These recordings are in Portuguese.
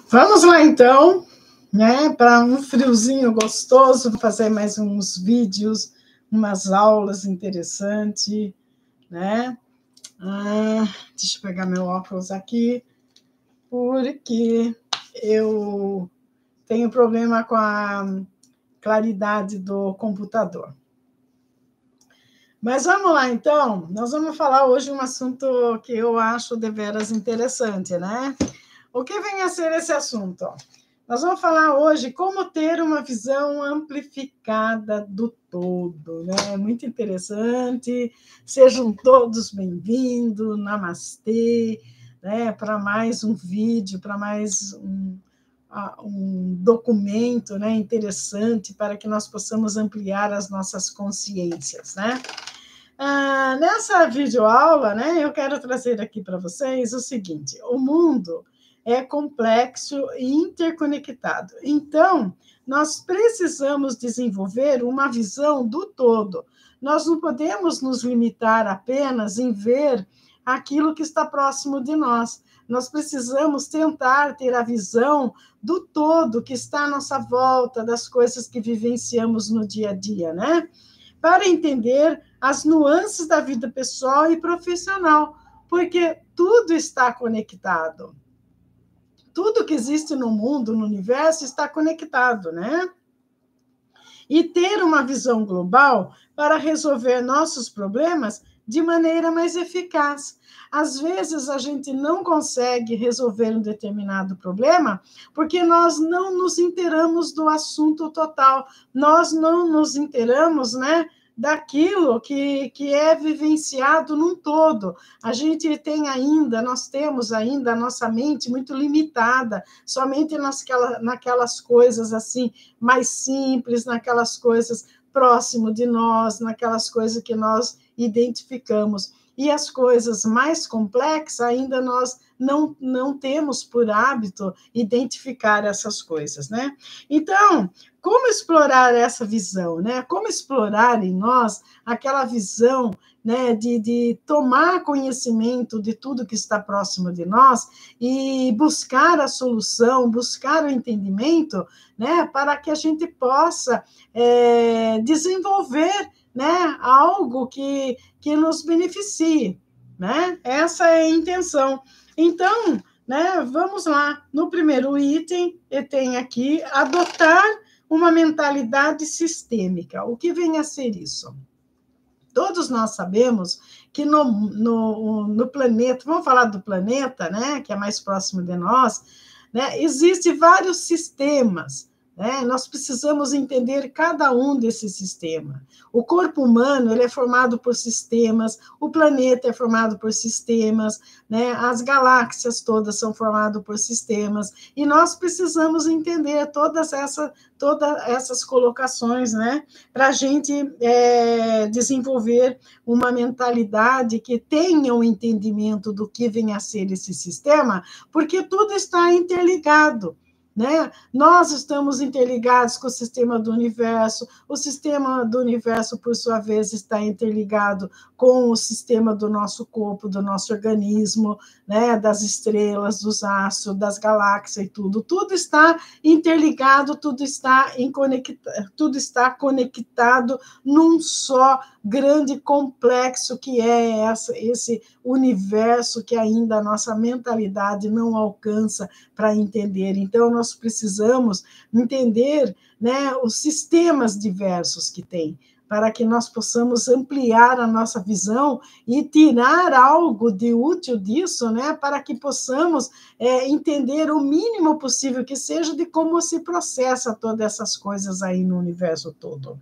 Vamos lá, então, né, para um friozinho gostoso, vou fazer mais uns vídeos, umas aulas interessantes, né? Deixa eu pegar meu óculos aqui, porque eu tenho problema com a claridade do computador. Mas vamos lá, então, nós vamos falar hoje um assunto que eu acho deveras interessante, né? O que vem a ser esse assunto? Nós vamos falar hoje como ter uma visão amplificada do todo, né? Muito interessante. Sejam todos bem-vindos. Namastê, né? Para mais um vídeo, para mais um documento, né? Interessante para que nós possamos ampliar as nossas consciências, né? Nessa videoaula, né? Eu quero trazer aqui para vocês o seguinte: o mundo é complexo e interconectado. Então, nós precisamos desenvolver uma visão do todo. Nós não podemos nos limitar apenas em ver aquilo que está próximo de nós. Nós precisamos tentar ter a visão do todo que está à nossa volta, das coisas que vivenciamos no dia a dia, né? Para entender as nuances da vida pessoal e profissional, porque tudo está conectado. Tudo que existe no mundo, no universo, está conectado, né? E ter uma visão global para resolver nossos problemas de maneira mais eficaz. Às vezes, a gente não consegue resolver um determinado problema porque nós não nos inteiramos do assunto total, nós não nos inteiramos, né, daquilo que é vivenciado num todo. Nós temos ainda a nossa mente muito limitada, somente naquelas coisas assim, mais simples, naquelas coisas próximo de nós, naquelas coisas que nós identificamos. E as coisas mais complexas ainda nós não temos por hábito identificar essas coisas, né? Então, como explorar essa visão, né? Como explorar em nós aquela visão, né, de tomar conhecimento de tudo que está próximo de nós e buscar a solução, buscar o entendimento, né, para que a gente possa desenvolver, né, algo que nos beneficie, né? Essa é a intenção. Então, né, vamos lá. No primeiro item, eu tenho aqui adotar uma mentalidade sistêmica. O que vem a ser isso? Todos nós sabemos que no planeta, vamos falar do planeta, né, que é mais próximo de nós, né, existem vários sistemas, né? Nós precisamos entender cada um desses sistemas. O corpo humano ele é formado por sistemas, o planeta é formado por sistemas, né? As galáxias todas são formadas por sistemas, e nós precisamos entender todas essas colocações, né? Para a gente desenvolver uma mentalidade que tenha um entendimento do que vem a ser esse sistema, porque tudo está interligado, né? Nós estamos interligados com o sistema do universo, o sistema do universo, por sua vez, está interligado com o sistema do nosso corpo, do nosso organismo, né? Das estrelas, dos astros, das galáxias e tudo. Tudo está interligado, tudo está conectado num só grande complexo que é esse universo que ainda a nossa mentalidade não alcança para entender. Então, nós precisamos entender, né, os sistemas diversos que tem, para que nós possamos ampliar a nossa visão e tirar algo de útil disso, né, para que possamos entender o mínimo possível que seja de como se processa todas essas coisas aí no universo todo.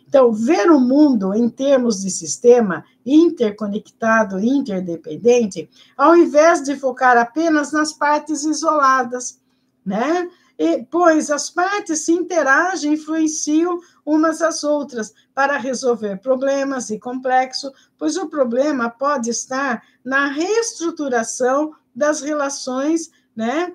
Então, ver o mundo em termos de sistema interconectado, interdependente, ao invés de focar apenas nas partes isoladas, né? Pois as partes se interagem e influenciam umas às outras para resolver problemas e complexos, pois o problema pode estar na reestruturação das relações, né,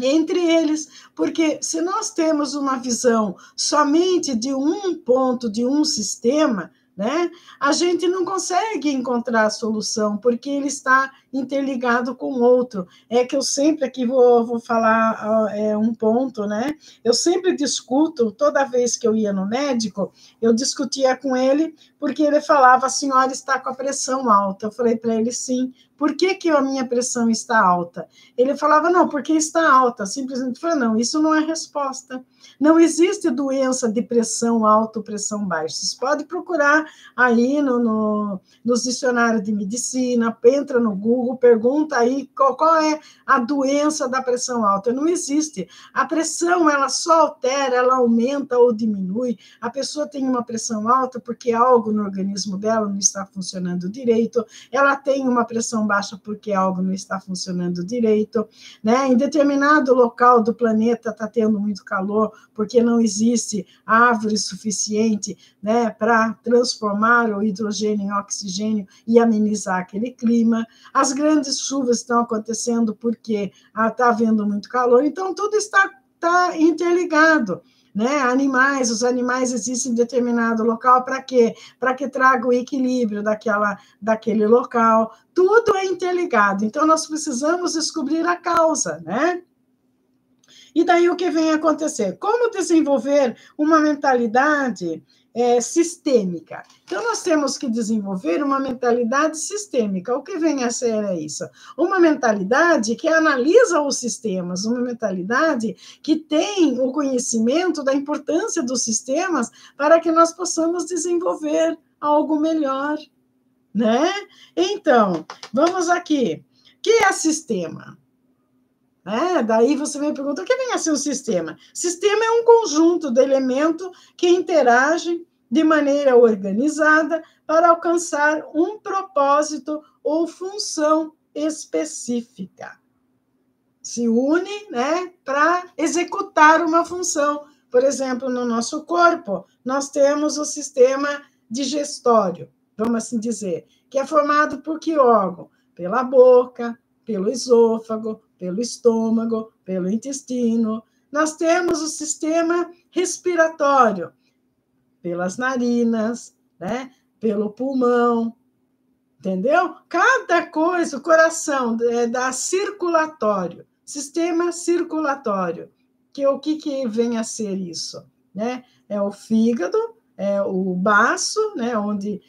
entre eles, porque se nós temos uma visão somente de um ponto, de um sistema, né, a gente não consegue encontrar a solução, porque ele está interligado com o outro. É que eu sempre aqui vou falar um ponto, né? Eu sempre discuto, toda vez que eu ia no médico, eu discutia com ele, porque ele falava, a senhora está com a pressão alta. Eu falei para ele, sim. Por que a minha pressão está alta? Ele falava, não, porque está alta. Simplesmente falei, não, isso não é resposta. Não existe doença de pressão alta ou pressão baixa. Vocês podem procurar aí nos dicionários de medicina, entra no Google, pergunta aí qual é a doença da pressão alta. Não existe. A pressão, ela só altera, ela aumenta ou diminui. A pessoa tem uma pressão alta porque algo no organismo dela não está funcionando direito, ela tem uma pressão baixa porque algo não está funcionando direito, né? Em determinado local do planeta está tendo muito calor porque não existe árvore suficiente, né, para transformar o hidrogênio em oxigênio e amenizar aquele clima. As grandes chuvas estão acontecendo porque está havendo muito calor, então tudo está interligado. Né? Os animais existem em determinado local para quê? Para que traga o equilíbrio daquele local. Tudo é interligado. Então, nós precisamos descobrir a causa, né? E daí o que vem acontecer? Como desenvolver uma mentalidade sistêmica? Então, nós temos que desenvolver uma mentalidade sistêmica. O que vem a ser isso? Uma mentalidade que analisa os sistemas, uma mentalidade que tem o conhecimento da importância dos sistemas para que nós possamos desenvolver algo melhor, né? Então, vamos aqui. O que é sistema? Daí você me pergunta, o que vem a ser o sistema? Sistema é um conjunto de elementos que interagem de maneira organizada para alcançar um propósito ou função específica. Se une, né, para executar uma função. Por exemplo, no nosso corpo, nós temos o sistema digestório, vamos assim dizer, que é formado por que órgão? Pela boca, pelo esôfago, pelo estômago, pelo intestino. Nós temos o sistema respiratório, pelas narinas, né? Pelo pulmão, entendeu? Cada coisa, o coração da circulatório, sistema circulatório, o que vem a ser isso? Né? É o fígado, é o baço, né? onde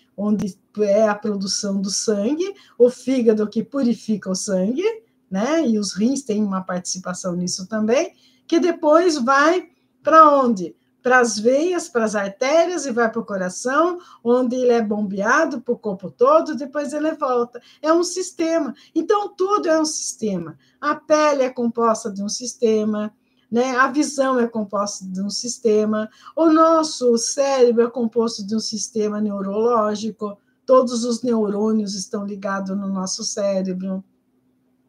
é a produção do sangue, o fígado que purifica o sangue, né? E os rins têm uma participação nisso também, que depois vai para onde? Para as veias, para as artérias e vai para o coração, onde ele é bombeado para o corpo todo, depois ele volta. É um sistema. Então, tudo é um sistema. A pele é composta de um sistema, né? A visão é composta de um sistema, o nosso cérebro é composto de um sistema neurológico, todos os neurônios estão ligados no nosso cérebro,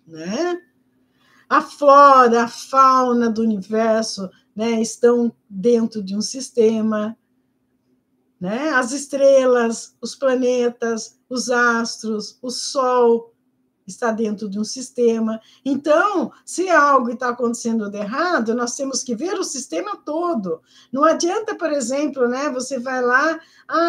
né? A flora, a fauna do universo, né, estão dentro de um sistema, né? As estrelas, os planetas, os astros, o Sol está dentro de um sistema. Então, se algo está acontecendo de errado, nós temos que ver o sistema todo. Não adianta, por exemplo, né, você vai lá,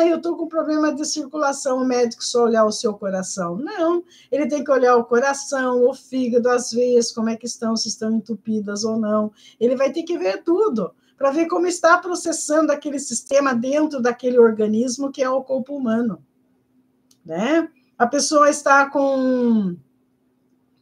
eu estou com problema de circulação, o médico só olhar o seu coração. Não, ele tem que olhar o coração, o fígado, as veias, como é que estão, se estão entupidas ou não. Ele vai ter que ver tudo, para ver como está processando aquele sistema dentro daquele organismo que é o corpo humano, né? A pessoa está com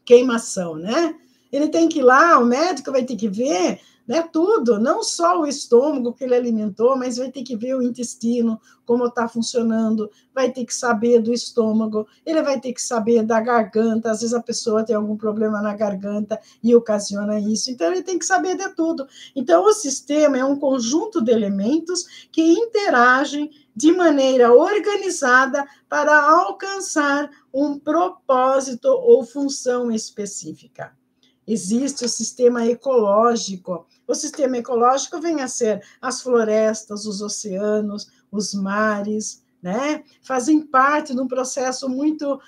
queimação, né? Ele tem que ir lá, o médico vai ter que ver, né, tudo, não só o estômago que ele alimentou, mas vai ter que ver o intestino, como está funcionando, vai ter que saber do estômago, ele vai ter que saber da garganta, às vezes a pessoa tem algum problema na garganta e ocasiona isso, então ele tem que saber de tudo. Então, o sistema é um conjunto de elementos que interagem de maneira organizada para alcançar um propósito ou função específica. Existe o sistema ecológico. O sistema ecológico vem a ser as florestas, os oceanos, os mares, né? Fazem parte de um processo muito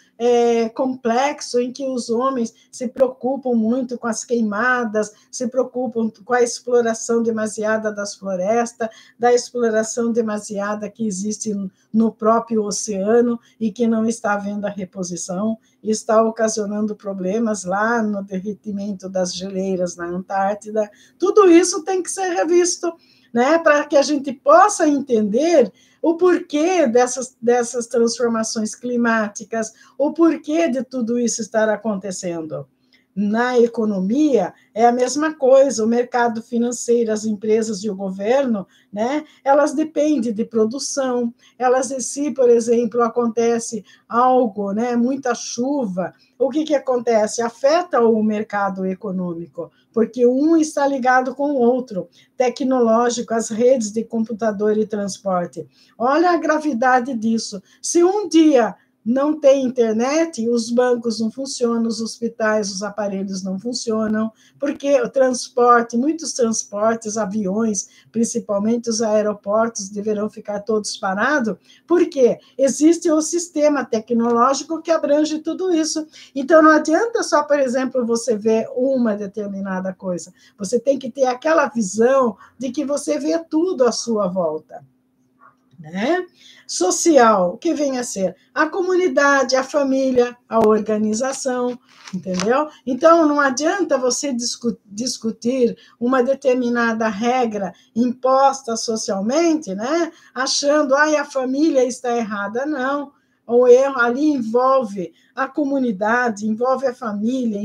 complexo, em que os homens se preocupam muito com as queimadas, se preocupam com a exploração demasiada das florestas, da exploração demasiada que existe no próprio oceano e que não está havendo a reposição, e está ocasionando problemas lá no derretimento das geleiras na Antártida. Tudo isso tem que ser revisto, né? Para que a gente possa entender o porquê dessas transformações climáticas, o porquê de tudo isso estar acontecendo. Na economia, é a mesma coisa, o mercado financeiro, as empresas e o governo, né, elas dependem de produção, se, por exemplo, acontece algo, né, muita chuva, o que acontece? Afeta o mercado econômico, porque um está ligado com o outro, tecnológico, as redes de computador e transporte. Olha a gravidade disso. Se um dia não tem internet, os bancos não funcionam, os hospitais, os aparelhos não funcionam, porque o transporte, muitos transportes, aviões, principalmente os aeroportos, deverão ficar todos parados, porque existe o sistema tecnológico que abrange tudo isso. Então, não adianta só, por exemplo, você ver uma determinada coisa, você tem que ter aquela visão de que você vê tudo à sua volta, né? Social, o que vem a ser? A comunidade, a família, a organização, entendeu? Então, não adianta você discutir uma determinada regra imposta socialmente, né? Achando, a família está errada. Não. O erro ali envolve a comunidade, envolve a família,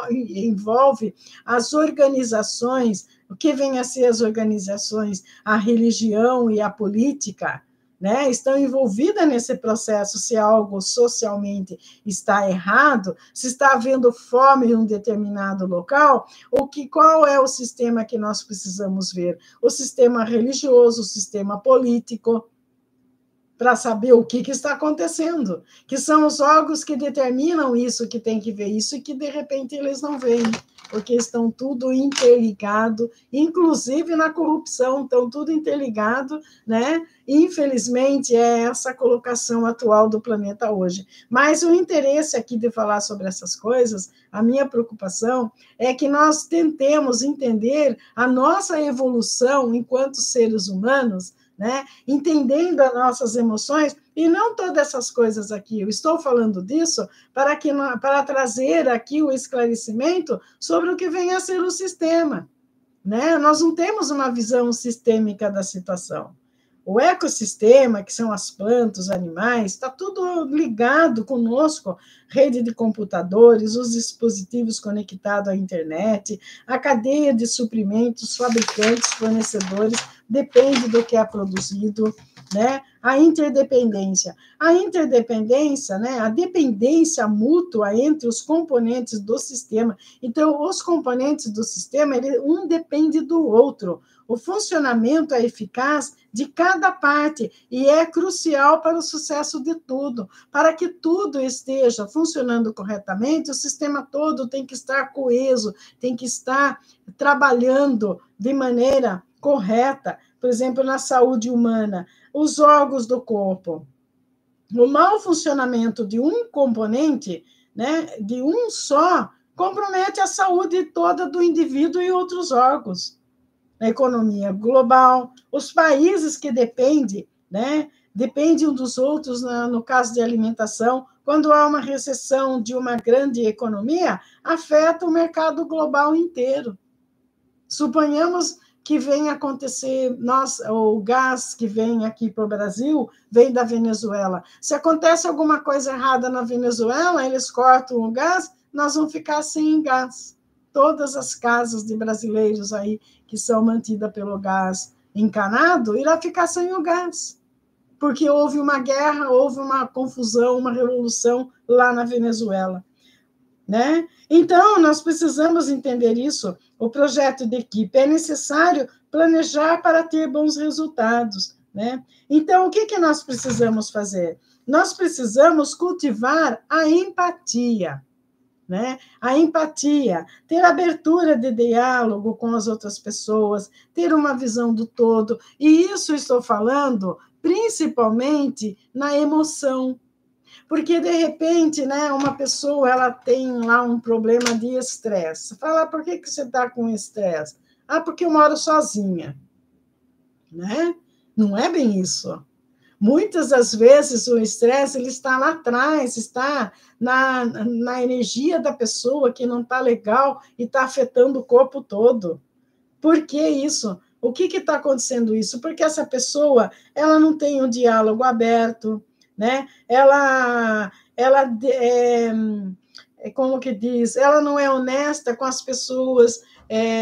envolve as organizações. O que vem a ser as organizações? A religião e a política, né? Estão envolvidas nesse processo. Se algo socialmente está errado, se está havendo fome em um determinado local, qual é o sistema que nós precisamos ver? O sistema religioso, o sistema político, para saber o que está acontecendo, que são os órgãos que determinam isso, que tem que ver isso, e que, de repente, eles não veem, porque estão tudo interligado, inclusive na corrupção, estão tudo interligado, né? Infelizmente, é essa a colocação atual do planeta hoje. Mas o interesse aqui de falar sobre essas coisas, a minha preocupação é que nós tentemos entender a nossa evolução enquanto seres humanos, né? Entendendo as nossas emoções, e não todas essas coisas aqui. Eu estou falando disso para trazer aqui o esclarecimento sobre o que vem a ser o sistema, né? Nós não temos uma visão sistêmica da situação. O ecossistema, que são as plantas, os animais, está tudo ligado conosco, rede de computadores, os dispositivos conectados à internet, a cadeia de suprimentos, fabricantes, fornecedores, depende do que é produzido, né? A interdependência. A interdependência, né? A dependência mútua entre os componentes do sistema. Então, os componentes do sistema, um depende do outro. O funcionamento é eficaz de cada parte e é crucial para o sucesso de tudo. Para que tudo esteja funcionando corretamente, o sistema todo tem que estar coeso, tem que estar trabalhando de maneira correta. Por exemplo, na saúde humana, os órgãos do corpo. O mau funcionamento de um componente, né, de um só, compromete a saúde toda do indivíduo e outros órgãos. Na economia global, os países que dependem, né, dependem um dos outros no caso de alimentação. Quando há uma recessão de uma grande economia, afeta o mercado global inteiro. Suponhamos que venha acontecer, o gás que vem aqui para o Brasil vem da Venezuela. Se acontece alguma coisa errada na Venezuela, eles cortam o gás, nós vamos ficar sem gás. Todas as casas de brasileiros aí que são mantidas pelo gás encanado, irá ficar sem o gás, porque houve uma guerra, houve uma confusão, uma revolução lá na Venezuela, né? Então, nós precisamos entender isso. O projeto de equipe é necessário planejar para ter bons resultados, né? Então, o que nós precisamos fazer? Nós precisamos cultivar a empatia. né? A empatia, ter abertura de diálogo com as outras pessoas, ter uma visão do todo. E isso estou falando principalmente na emoção. Porque, de repente, né, uma pessoa ela tem lá um problema de estresse. Fala, por que você está com estresse? Ah, porque eu moro sozinha. Né? Não é bem isso. Muitas das vezes o estresse ele está lá atrás, está na energia da pessoa que não está legal e está afetando o corpo todo. Por que isso? O que está acontecendo isso? Porque essa pessoa ela não tem um diálogo aberto, né? Ela como que diz? Ela não é honesta com as pessoas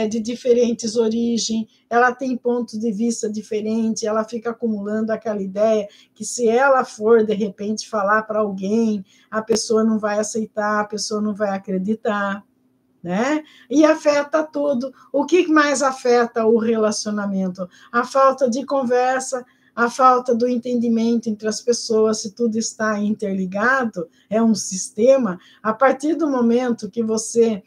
de diferentes origens, ela tem pontos de vista diferentes, ela fica acumulando aquela ideia que se ela for, de repente, falar para alguém, a pessoa não vai aceitar, a pessoa não vai acreditar, né? E afeta tudo. O que mais afeta o relacionamento? A falta de conversa, a falta do entendimento entre as pessoas, se tudo está interligado, é um sistema. A partir do momento que você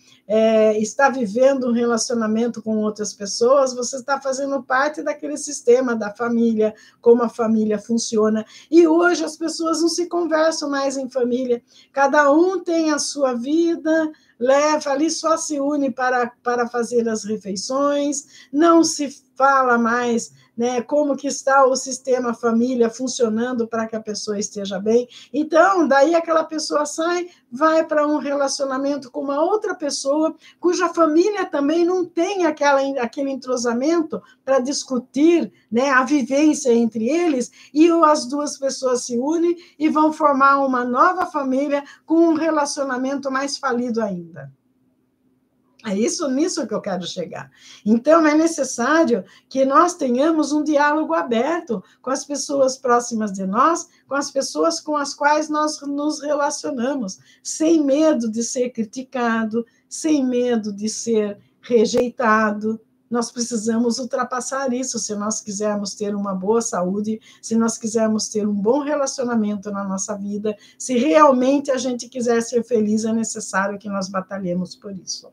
está vivendo um relacionamento com outras pessoas, você está fazendo parte daquele sistema da família, como a família funciona. E hoje as pessoas não se conversam mais em família, cada um tem a sua vida, leva ali, só se une para fazer as refeições, não se fala mais, né, como que está o sistema família funcionando para que a pessoa esteja bem. Então, daí aquela pessoa sai, vai para um relacionamento com uma outra pessoa, cuja família também não tem aquele entrosamento para discutir, né, a vivência entre eles, e as duas pessoas se unem e vão formar uma nova família com um relacionamento mais falido ainda. É nisso que eu quero chegar. Então, é necessário que nós tenhamos um diálogo aberto com as pessoas próximas de nós, com as pessoas com as quais nós nos relacionamos, sem medo de ser criticado, sem medo de ser rejeitado. Nós precisamos ultrapassar isso se nós quisermos ter uma boa saúde, se nós quisermos ter um bom relacionamento na nossa vida, se realmente a gente quiser ser feliz, é necessário que nós batalhemos por isso.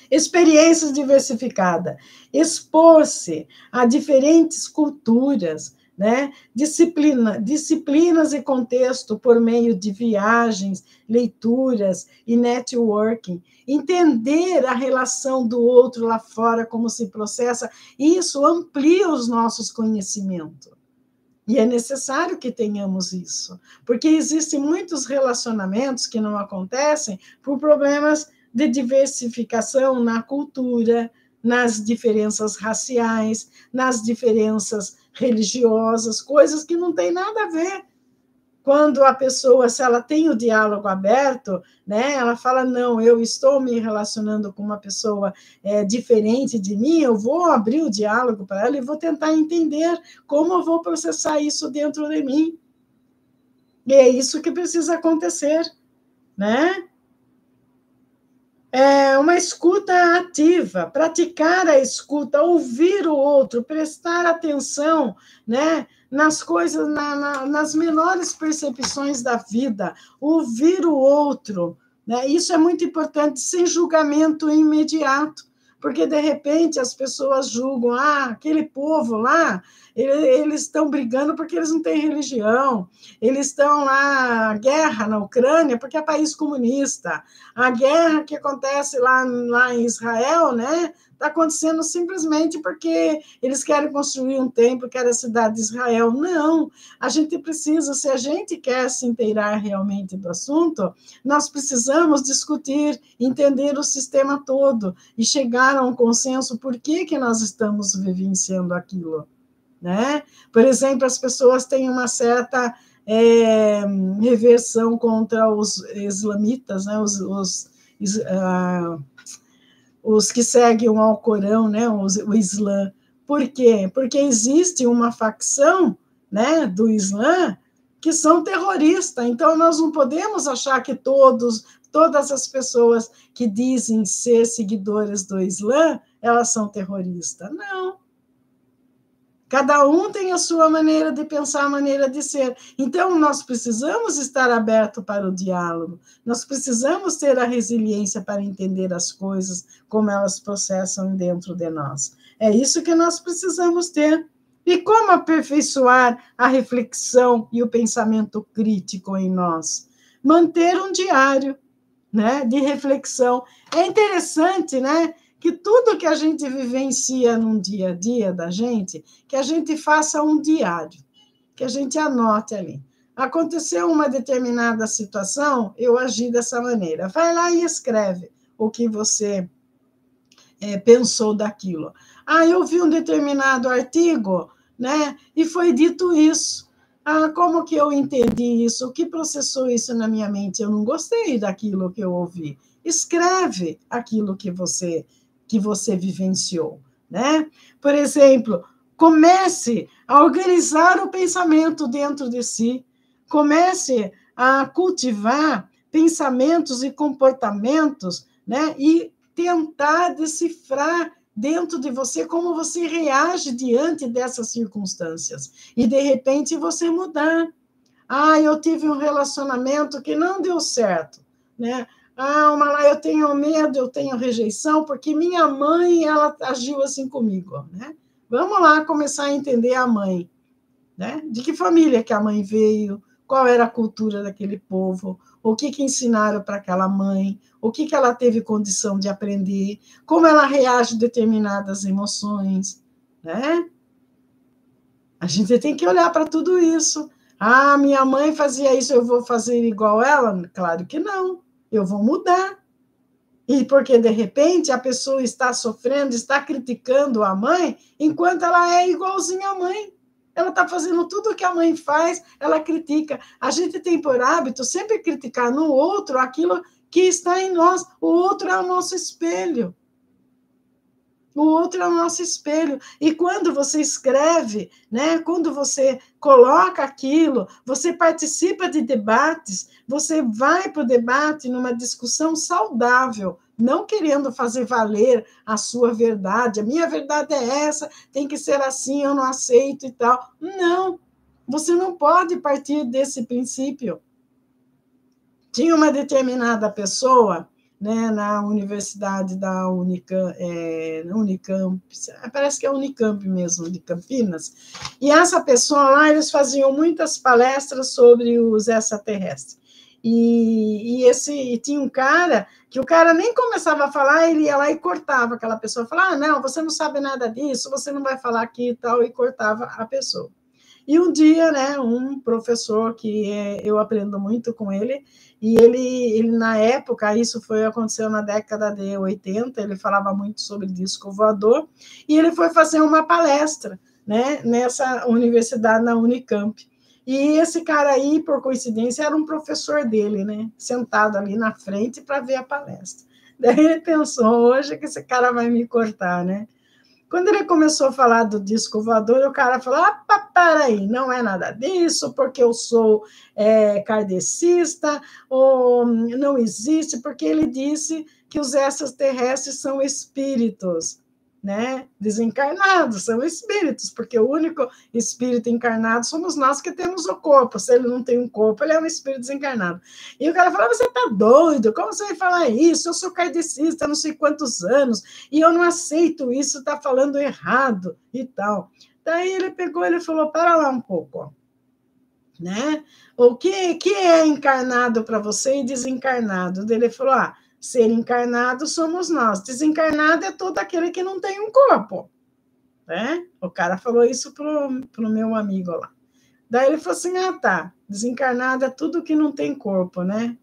Experiências diversificadas, expor-se a diferentes culturas, né? Disciplinas e contexto por meio de viagens, leituras e networking, entender a relação do outro lá fora, como se processa, isso amplia os nossos conhecimentos. E é necessário que tenhamos isso, porque existem muitos relacionamentos que não acontecem por problemas de diversificação na cultura, nas diferenças raciais, nas diferenças religiosas, coisas que não têm nada a ver. Quando a pessoa, se ela tem o diálogo aberto, né, ela fala, não, eu estou me relacionando com uma pessoa diferente de mim, eu vou abrir o diálogo para ela e vou tentar entender como eu vou processar isso dentro de mim. E é isso que precisa acontecer, né? Uma escuta ativa, praticar a escuta, ouvir o outro, prestar atenção, né, nas coisas, nas menores percepções da vida, ouvir o outro, né, isso é muito importante, sem julgamento imediato, porque, de repente, as pessoas julgam, aquele povo lá, eles estão brigando porque eles não têm religião, eles estão lá, guerra na Ucrânia porque é país comunista, a guerra que acontece lá em Israel, né, está acontecendo simplesmente porque eles querem construir um templo, que era a cidade de Israel. Não, a gente precisa, se a gente quer se inteirar realmente do assunto, nós precisamos discutir, entender o sistema todo e chegar a um consenso por que nós estamos vivenciando aquilo, né? Por exemplo, as pessoas têm uma certa reversão contra os islamitas, né? Os que seguem o Alcorão, né? O Islã. Por quê? Porque existe uma facção, né, do Islã que são terroristas. Então, nós não podemos achar que todas as pessoas que dizem ser seguidoras do Islã, elas são terroristas. Não. Cada um tem a sua maneira de pensar, a maneira de ser. Então, nós precisamos estar abertos para o diálogo. Nós precisamos ter a resiliência para entender as coisas, como elas processam dentro de nós. É isso que nós precisamos ter. E como aperfeiçoar a reflexão e o pensamento crítico em nós? Manter um diário, né, de reflexão. É interessante, né, que tudo que a gente vivencia num dia a dia da gente, que a gente faça um diário, que a gente anote ali. Aconteceu uma determinada situação, eu agi dessa maneira. Vai lá e escreve o que você pensou daquilo. Eu vi um determinado artigo, né, e foi dito isso. Como que eu entendi isso? O que processou isso na minha mente? Eu não gostei daquilo que eu ouvi. Escreve aquilo que você vivenciou, né? Por exemplo, comece a organizar o pensamento dentro de si. Comece a cultivar pensamentos e comportamentos, né? E tentar decifrar dentro de você como você reage diante dessas circunstâncias. E, de repente, você mudar. Eu tive um relacionamento que não deu certo, né? Eu tenho medo, eu tenho rejeição, porque minha mãe, ela agiu assim comigo, né? Vamos lá começar a entender a mãe, né? De que família que a mãe veio, qual era a cultura daquele povo, o que ensinaram para aquela mãe, o que ela teve condição de aprender, como ela reage a determinadas emoções, né? A gente tem que olhar para tudo isso. Minha mãe fazia isso, eu vou fazer igual ela? Claro que não, eu vou mudar. E porque, de repente, a pessoa está sofrendo, está criticando a mãe, enquanto ela é igualzinha à mãe. Ela está fazendo tudo o que a mãe faz, ela critica. A gente tem por hábito sempre criticar no outro aquilo que está em nós. O outro é o nosso espelho. O outro é o nosso espelho. E quando você escreve, né, quando você coloca aquilo, você participa de debates, você vai para o debate numa discussão saudável, não querendo fazer valer a sua verdade. A minha verdade é essa, tem que ser assim, eu não aceito e tal. Não, você não pode partir desse princípio. Tinha uma determinada pessoa, né, na universidade da Unicamp, parece que é a Unicamp mesmo, de Campinas, e essa pessoa lá, eles faziam muitas palestras sobre os extraterrestres. E tinha um cara, que o cara nem começava a falar, ele ia lá e cortava aquela pessoa, falava, não, você não sabe nada disso, você não vai falar aqui e tal, e cortava a pessoa. E um dia, né, um professor que eu aprendo muito com ele, e ele na época, aconteceu na década de 80, ele falava muito sobre disco voador, e ele foi fazer uma palestra, né, nessa universidade, na Unicamp. E esse cara aí, por coincidência, era um professor dele, né, sentado ali na frente para ver a palestra. Daí ele pensou, hoje que esse cara vai me cortar, né? Quando ele começou a falar do disco voador, o cara falou, peraí, não é nada disso, porque eu sou kardecista, ou não existe, porque ele disse que os extraterrestres são espíritos, né? Desencarnados, são espíritos, porque o único espírito encarnado somos nós que temos o corpo. Se ele não tem um corpo, ele é um espírito desencarnado. E o cara falava, você tá doido? Como você vai falar isso? Eu sou kardecista há não sei quantos anos, e eu não aceito isso, tá falando errado e tal. Daí ele pegou, ele falou, para lá um pouco, né? O que é encarnado para você e desencarnado? Daí ele falou, ser encarnado somos nós, desencarnado é todo aquele que não tem um corpo, né? O cara falou isso pro meu amigo lá. Daí ele falou assim, tá, desencarnado é tudo que não tem corpo, né?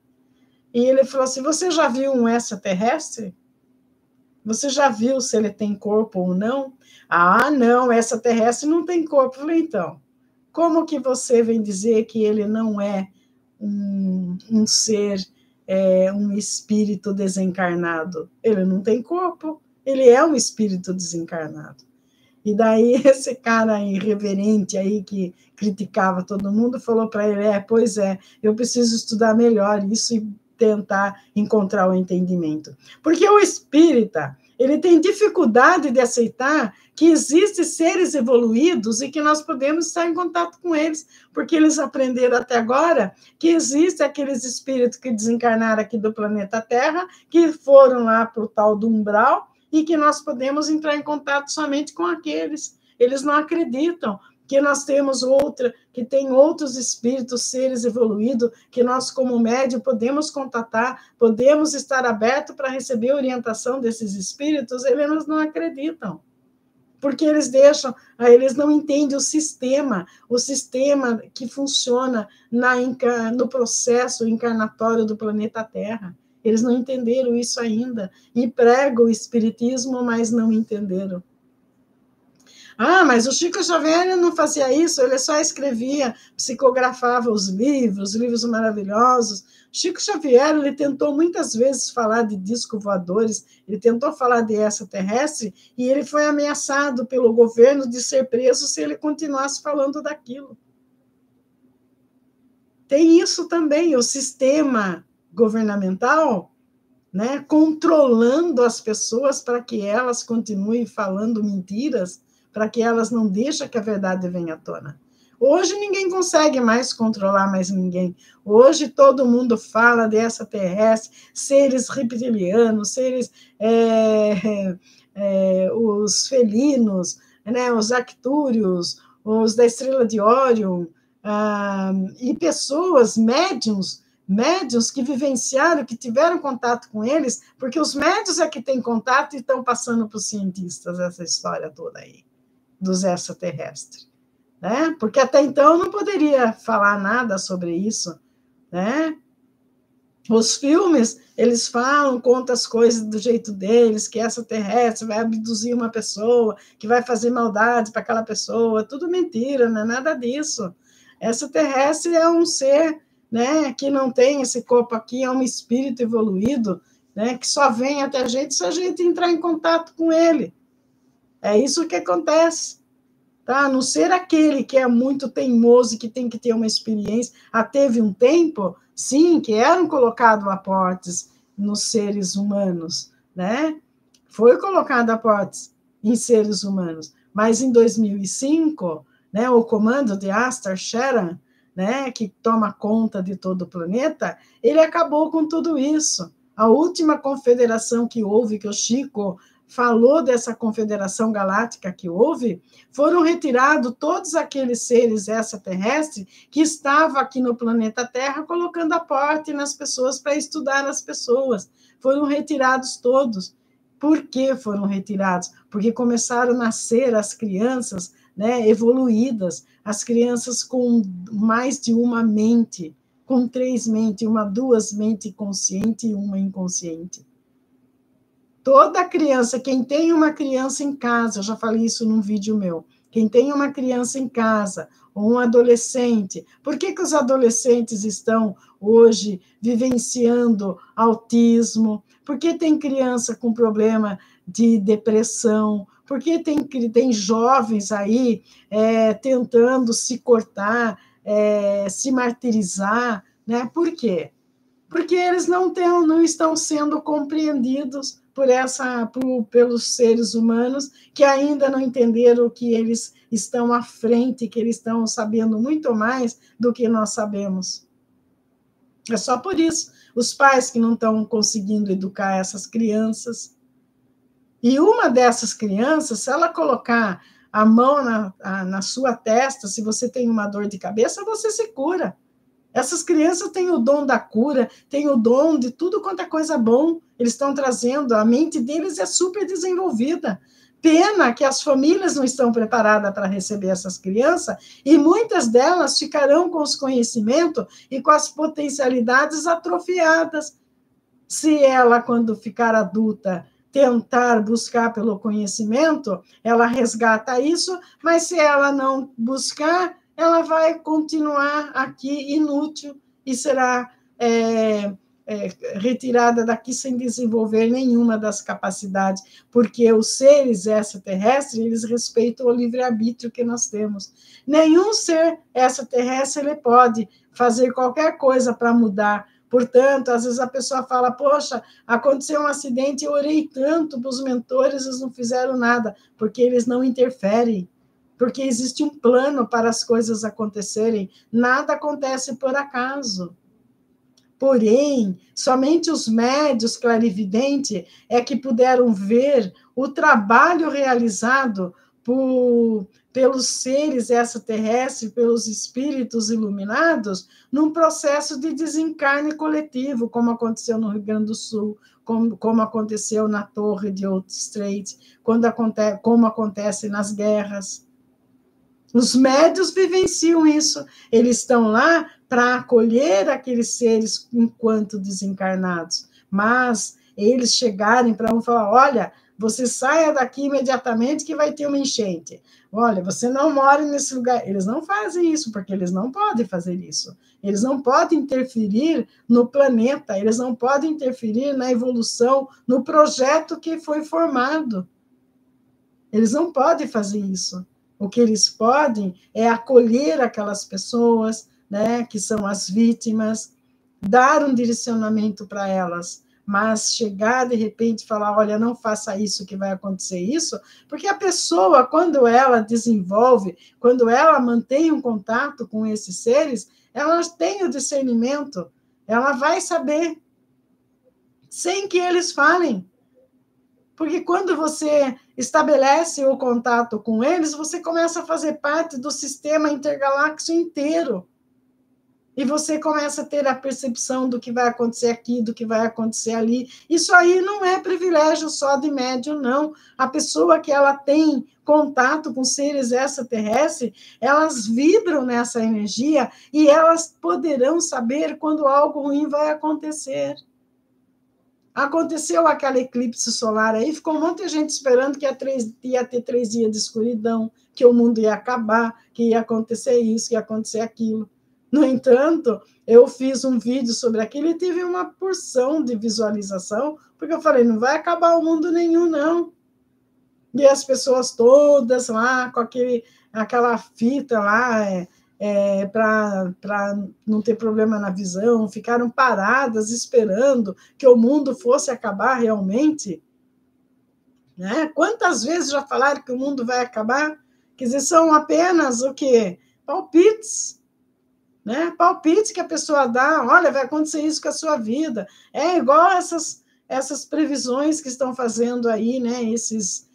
E ele falou assim, você já viu um extraterrestre? Você já viu se ele tem corpo ou não? Não, extraterrestre não tem corpo. Eu falei, então, como que você vem dizer que ele não é um ser, um espírito desencarnado? Ele não tem corpo, ele é um espírito desencarnado. E daí esse cara irreverente aí que criticava todo mundo falou para ele, pois é, eu preciso estudar melhor isso e tentar encontrar o entendimento. Porque o espírita, Ele tem dificuldade de aceitar que existem seres evoluídos e que nós podemos estar em contato com eles, porque eles aprenderam até agora que existem aqueles espíritos que desencarnaram aqui do planeta Terra, que foram lá para o tal do umbral, e que nós podemos entrar em contato somente com aqueles. Eles não acreditam que nós temos que tem outros espíritos, seres evoluídos, que nós, como médium, podemos contatar, podemos estar abertos para receber orientação desses espíritos. Eles não acreditam, porque eles não entendem o sistema que funciona no processo encarnatório do planeta Terra. Eles não entenderam isso ainda, e pregam o espiritismo, mas não entenderam. Ah, mas o Chico Xavier não fazia isso, ele só escrevia, psicografava os livros maravilhosos. Chico Xavier, ele tentou muitas vezes falar de discos voadores, ele tentou falar de extraterrestre, e ele foi ameaçado pelo governo de ser preso se ele continuasse falando daquilo. Tem isso também, o sistema governamental, né, controlando as pessoas para que elas continuem falando mentiras, para que elas não deixem que a verdade venha à tona. Hoje ninguém consegue mais controlar mais ninguém. Hoje todo mundo fala de extraterrestre, seres reptilianos, seres os felinos, né, os arctúrios, os da estrela de Órion, e pessoas, médiuns que vivenciaram, que tiveram contato com eles, porque os médiuns é que têm contato e estão passando para os cientistas essa história toda aí, dos extraterrestres, né? Porque até então não poderia falar nada sobre isso, né? Os filmes, eles falam, contam as coisas do jeito deles, que extraterrestre vai abduzir uma pessoa, que vai fazer maldade para aquela pessoa, tudo mentira, não é nada disso. Extraterrestre é um ser, né, que não tem esse corpo aqui, é um espírito evoluído, né, que só vem até a gente se a gente entrar em contato com ele. É isso que acontece. Tá? A não ser aquele que é muito teimoso e que tem que ter uma experiência. Teve um tempo, sim, que eram colocados aportes nos seres humanos, né? Foi colocado aportes em seres humanos, mas em 2005, né, o comando de Astar Sheran, né, que toma conta de todo o planeta, ele acabou com tudo isso. A última confederação que houve, que o Chico falou dessa confederação galáctica que houve, foram retirados todos aqueles seres extraterrestres que estavam aqui no planeta Terra colocando aporte nas pessoas para estudar as pessoas. Foram retirados todos. Por que foram retirados? Porque começaram a nascer as crianças, né, evoluídas, as crianças com mais de uma mente, com 3 mentes, 2 mentes consciente e uma inconsciente. Toda criança, quem tem uma criança em casa, eu já falei isso num vídeo meu, quem tem uma criança em casa, ou um adolescente, por que os adolescentes estão hoje vivenciando autismo? Por que tem criança com problema de depressão? Por que tem jovens aí tentando se cortar, se martirizar? Né? Por quê? Porque eles não estão sendo compreendidos pelos seres humanos que ainda não entenderam que eles estão à frente, que eles estão sabendo muito mais do que nós sabemos. É só por isso. Os pais que não estão conseguindo educar essas crianças. E uma dessas crianças, se ela colocar a mão na sua testa, se você tem uma dor de cabeça, você se cura. Essas crianças têm o dom da cura, têm o dom de tudo quanto é coisa bom. Eles estão trazendo, a mente deles é super desenvolvida. Pena que as famílias não estão preparadas para receber essas crianças e muitas delas ficarão com os conhecimentos e com as potencialidades atrofiadas. Se ela, quando ficar adulta, tentar buscar pelo conhecimento, ela resgata isso, mas se ela não buscar, ela vai continuar aqui inútil e será retirada daqui sem desenvolver nenhuma das capacidades, porque os seres extraterrestres, eles respeitam o livre-arbítrio que nós temos. Nenhum ser extraterrestre ele pode fazer qualquer coisa para mudar Portanto, às vezes a pessoa fala, poxa, aconteceu um acidente, eu orei tanto para os mentores, eles não fizeram nada, porque eles não interferem, porque existe um plano para as coisas acontecerem, nada acontece por acaso. Porém, somente os médios clarividentes é que puderam ver o trabalho realizado pelos seres extraterrestres, pelos espíritos iluminados, num processo de desencarne coletivo, como aconteceu no Rio Grande do Sul, como aconteceu na Torre de Old Strait, como acontece nas guerras. Os médios vivenciam isso, eles estão lá para acolher aqueles seres enquanto desencarnados, mas eles chegarem para um falar, olha, você saia daqui imediatamente que vai ter uma enchente, olha, você não mora nesse lugar, eles não fazem isso, porque eles não podem fazer isso, eles não podem interferir no planeta, eles não podem interferir na evolução, no projeto que foi formado, eles não podem fazer isso. O que eles podem é acolher aquelas pessoas, né, que são as vítimas, dar um direcionamento para elas, mas chegar de repente e falar, olha, não faça isso que vai acontecer isso, porque a pessoa, quando ela desenvolve, quando ela mantém um contato com esses seres, ela tem o discernimento, ela vai saber, sem que eles falem. Porque quando você estabelece o contato com eles, você começa a fazer parte do sistema intergaláctico inteiro. E você começa a ter a percepção do que vai acontecer aqui, do que vai acontecer ali. Isso aí não é privilégio só de médium, não. A pessoa que ela tem contato com seres extraterrestres, elas vibram nessa energia e elas poderão saber quando algo ruim vai acontecer. Aconteceu aquele eclipse solar aí, ficou um monte de gente esperando que ia ter 3 dias de escuridão, que o mundo ia acabar, que ia acontecer isso, que ia acontecer aquilo. No entanto, eu fiz um vídeo sobre aquilo e tive uma porção de visualização, porque eu falei, não vai acabar o mundo nenhum, não. E as pessoas todas lá, com aquela fita lá, para não ter problema na visão, ficaram paradas esperando que o mundo fosse acabar realmente. Né? Quantas vezes já falaram que o mundo vai acabar? Quer dizer, são apenas o quê? Palpites. Né? Palpites que a pessoa dá, olha, vai acontecer isso com a sua vida. É igual essas previsões que estão fazendo aí, né? Esses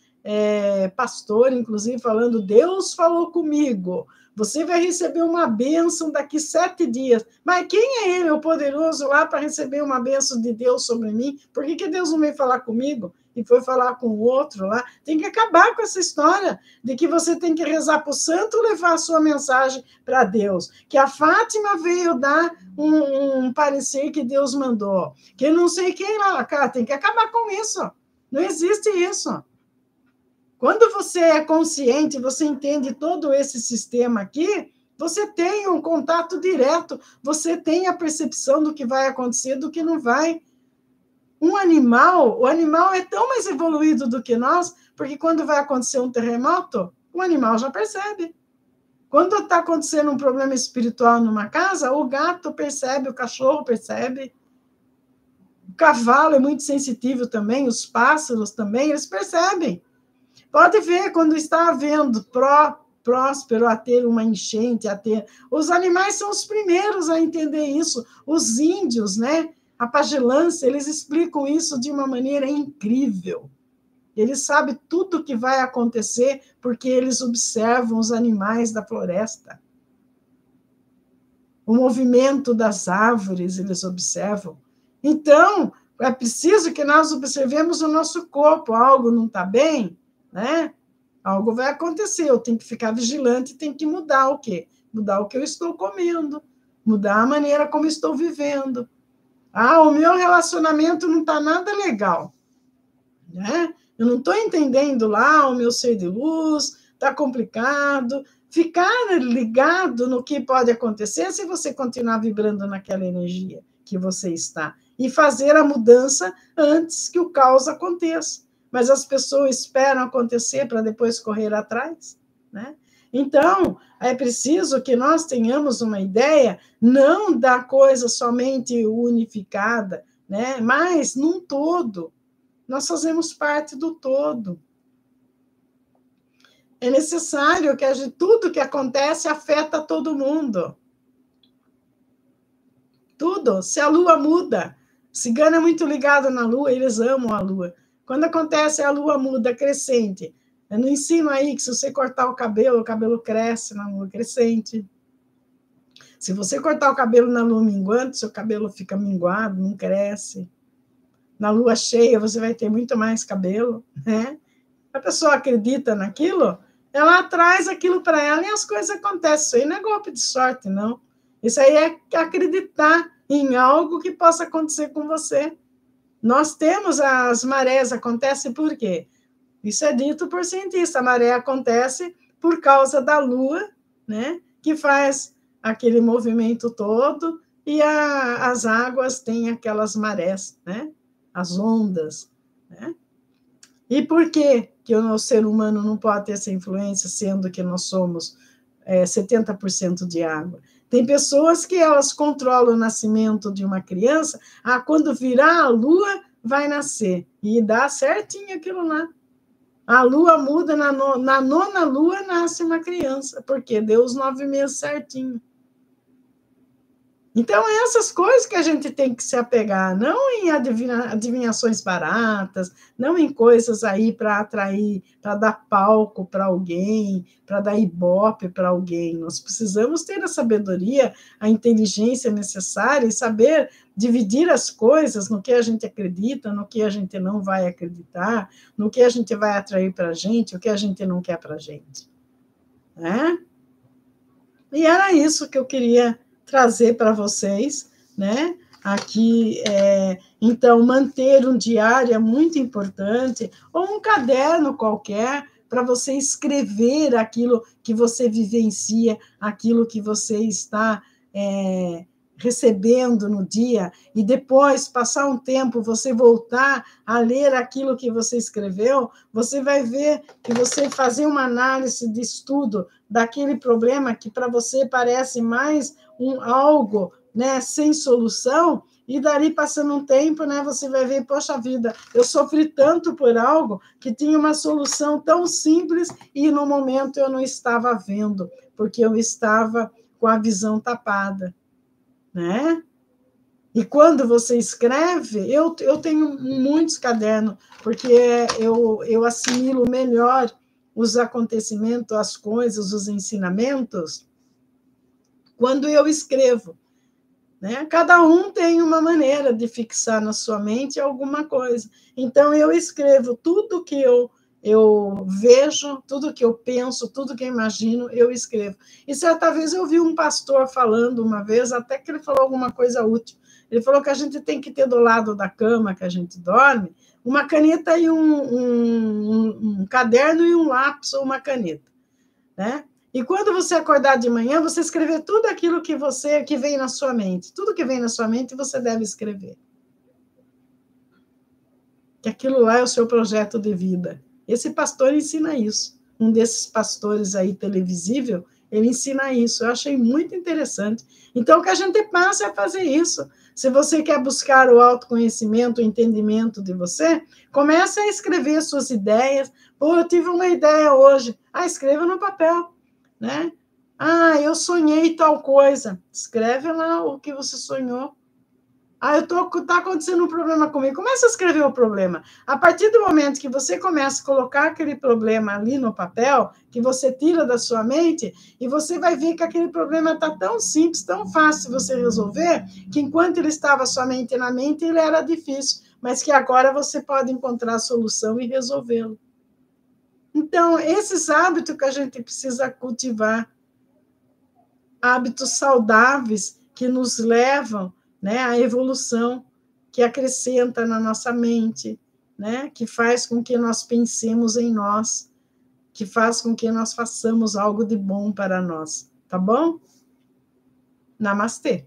pastores, inclusive, falando, Deus falou comigo, você vai receber uma bênção daqui 7 dias. Mas quem é ele, o poderoso, lá para receber uma bênção de Deus sobre mim? Por que Deus não veio falar comigo e foi falar com o outro lá? Tem que acabar com essa história de que você tem que rezar para o santo levar a sua mensagem para Deus. Que a Fátima veio dar um parecer que Deus mandou. Que não sei quem lá, cara, tem que acabar com isso. Não existe isso. Quando você é consciente, você entende todo esse sistema aqui, você tem um contato direto, você tem a percepção do que vai acontecer, do que não vai. O animal é tão mais evoluído do que nós, porque quando vai acontecer um terremoto, o animal já percebe. Quando está acontecendo um problema espiritual numa casa, o gato percebe, o cachorro percebe, o cavalo é muito sensitivo também, os pássaros também, eles percebem. Pode ver, quando está havendo próspero a ter uma enchente, os animais são os primeiros a entender isso. Os índios, né? A pagilância, eles explicam isso de uma maneira incrível. Eles sabem tudo o que vai acontecer porque eles observam os animais da floresta. O movimento das árvores, eles observam. Então, é preciso que nós observemos o nosso corpo. Algo não está bem? Né? Algo vai acontecer, eu tenho que ficar vigilante, tenho que mudar o quê? Mudar o que eu estou comendo, mudar a maneira como estou vivendo. O meu relacionamento não está nada legal, né? Eu não estou entendendo lá o meu ser de luz, está complicado. Ficar ligado no que pode acontecer se você continuar vibrando naquela energia que você está e fazer a mudança antes que o caos aconteça. Mas as pessoas esperam acontecer para depois correr atrás, né? Então, é preciso que nós tenhamos uma ideia, não da coisa somente unificada, né? Mas num todo. Nós fazemos parte do todo. É necessário que tudo que acontece afeta todo mundo. Tudo. Se a lua muda, cigano é muito ligado na lua, eles amam a lua. Quando acontece a lua muda crescente, eu não ensino aí que se você cortar o cabelo cresce na lua crescente. Se você cortar o cabelo na lua minguante, seu cabelo fica minguado, não cresce. Na lua cheia, você vai ter muito mais cabelo, né? A pessoa acredita naquilo, ela traz aquilo para ela e as coisas acontecem. Isso aí não é golpe de sorte, não. Isso aí é acreditar em algo que possa acontecer com você. Nós temos as marés, acontece por quê? Isso é dito por cientista. A maré acontece por causa da lua, né? Que faz aquele movimento todo e as águas têm aquelas marés, né? As ondas, né? E por que o ser humano não pode ter essa influência, sendo que nós somos 70% de água? Tem pessoas que elas controlam o nascimento de uma criança, quando virar a lua, vai nascer. E dá certinho aquilo lá. A lua muda, na nona lua nasce uma criança, porque deu os 9 meses certinho. Então, essas coisas que a gente tem que se apegar, não em adivinhações baratas, não em coisas aí para atrair, para dar palco para alguém, para dar ibope para alguém. Nós precisamos ter a sabedoria, a inteligência necessária e saber dividir as coisas no que a gente acredita, no que a gente não vai acreditar, no que a gente vai atrair para a gente, o que a gente não quer para a gente. Né? E era isso que eu queria trazer para vocês, né? Aqui, então, manter um diário é muito importante, ou um caderno qualquer, para você escrever aquilo que você vivencia, aquilo que você está recebendo no dia, e depois, passar um tempo, você voltar a ler aquilo que você escreveu, você vai ver que você fazer uma análise de estudo daquele problema que para você parece mais algo, né, sem solução, e dali passando um tempo, né, você vai ver, poxa vida, eu sofri tanto por algo que tinha uma solução tão simples e no momento eu não estava vendo, porque eu estava com a visão tapada, né? E quando você escreve, eu tenho muitos cadernos, porque eu assimilo melhor os acontecimentos, as coisas, os ensinamentos, quando eu escrevo. Né? Cada um tem uma maneira de fixar na sua mente alguma coisa. Então, eu escrevo tudo que eu vejo, tudo que eu penso, tudo que eu imagino, eu escrevo. E certa vez eu vi um pastor falando uma vez, até que ele falou alguma coisa útil. Ele falou que a gente tem que ter do lado da cama que a gente dorme, uma caneta e um caderno e um lápis ou uma caneta, né? E quando você acordar de manhã, você escrever tudo aquilo que vem na sua mente. Tudo que vem na sua mente, você deve escrever. Que aquilo lá é o seu projeto de vida. Esse pastor ensina isso. Um desses pastores aí televisível, ele ensina isso. Eu achei muito interessante. Então, que a gente passe a fazer isso. Se você quer buscar o autoconhecimento, o entendimento de você, comece a escrever suas ideias. Pô, eu tive uma ideia hoje. Escreva no papel. Né? Eu sonhei tal coisa. Escreve lá o que você sonhou. Tá acontecendo um problema comigo. Começa a escrever o problema. A partir do momento que você começa a colocar aquele problema ali no papel, que você tira da sua mente, e você vai ver que aquele problema está tão simples, tão fácil de você resolver, que enquanto ele estava somente na mente, ele era difícil, mas que agora você pode encontrar a solução e resolvê-lo. Então, esses hábitos que a gente precisa cultivar, hábitos saudáveis que nos levam, né, à evolução, que acrescenta na nossa mente, né, que faz com que nós pensemos em nós, que faz com que nós façamos algo de bom para nós, tá bom? Namastê.